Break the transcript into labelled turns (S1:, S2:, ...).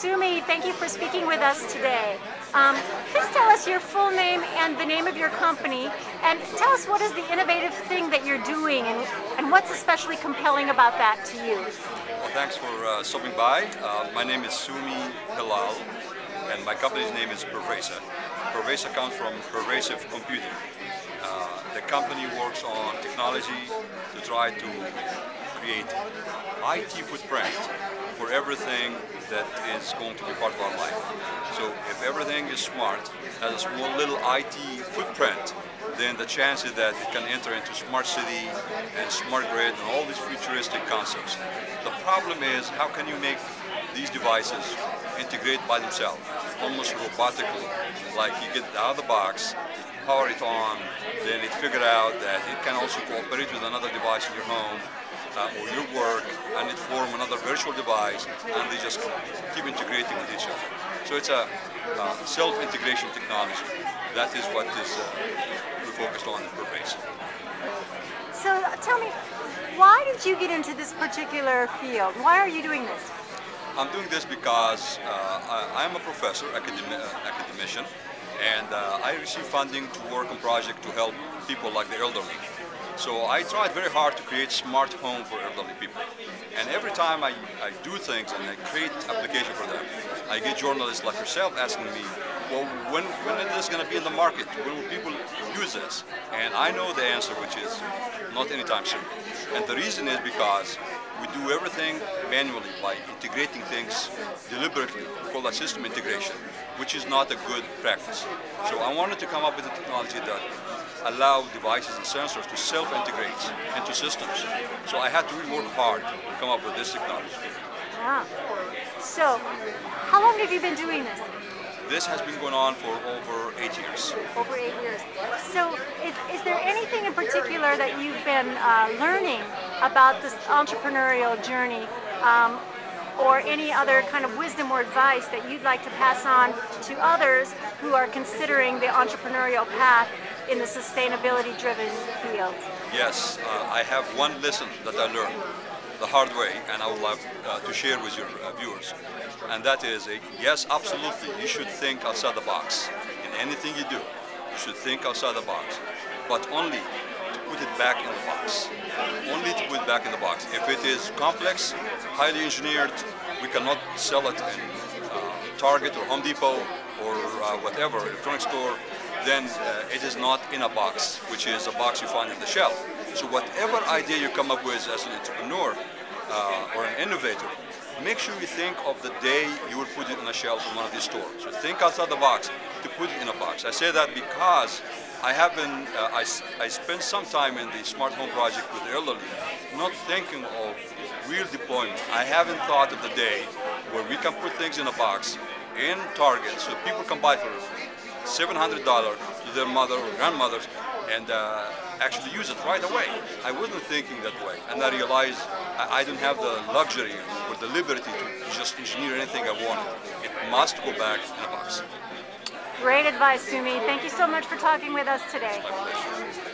S1: Sumi, thank you for speaking with us today. Please tell us your full name and the name of your company, and tell us what is the innovative thing that you're doing and what's especially compelling about that to you.
S2: Well, thanks for stopping by. My name is Sumi Bilal, and my company's name is Pervasa. Pervasa comes from pervasive computing. The company works on technology to try to create IT footprint for everything that is going to be part of our life. So if everything is smart, has a small little IT footprint, then the chances that it can enter into smart city and smart grid and all these futuristic concepts. The problem is, how can you make these devices integrate by themselves, almost robotically, like you get it out of the box, power it on, then it figure out that it can also cooperate with another device in your home or your work, and it form another virtual device, and they just keep integrating with each other. So it's a self-integration technology. That is what is we're focused on in Pervasa.
S1: So tell me, why did you get into this particular field? Why are you doing this?
S2: I'm doing this because I'm a professor, academician, and I receive funding to work on projects to help people like the elderly. So I tried very hard to create smart home for elderly people. And every time I do things and I create application for them, I get journalists like yourself asking me, well, when is this going to be in the market? When will people use this? And I know the answer, which is not anytime soon. And the reason is because we do everything manually by integrating things deliberately. We call that system integration, which is not a good practice. So I wanted to come up with a technology that allow devices and sensors to self-integrate into systems. So I had to really work hard to come up with this technology.
S1: Ah. So, how long have you been doing this?
S2: This has been going on for over 8 years.
S1: Over 8 years. So, is there anything in particular that you've been learning about this entrepreneurial journey, or any other kind of wisdom or advice that you'd like to pass on to others who are considering the entrepreneurial path in the sustainability-driven field?
S2: Yes, I have one lesson that I learned the hard way, and I would love to share with your viewers. And that is, yes, absolutely, you should think outside the box. In anything you do, you should think outside the box, but only to put it back in the box. Only to put it back in the box. If it is complex, highly engineered, we cannot sell it in Target or Home Depot or whatever electronic store, then it is not in a box, which is a box you find on the shelf. So whatever idea you come up with as an entrepreneur or an innovator, make sure you think of the day you will put it on a shelf in one of these stores. So think outside the box to put it in a box. I say that because I spent some time in the smart home project with the elderly, not thinking of real deployment. I haven't thought of the day where we can put things in a box in Target so people can buy for $700 to their mother or grandmothers and actually use it right away. I wasn't thinking that way, and I realized I don't have the luxury or the liberty to just engineer anything I wanted. It must go back in a box.
S1: Great advice, Sumi. Thank you so much for talking with us today.
S2: It's my pleasure.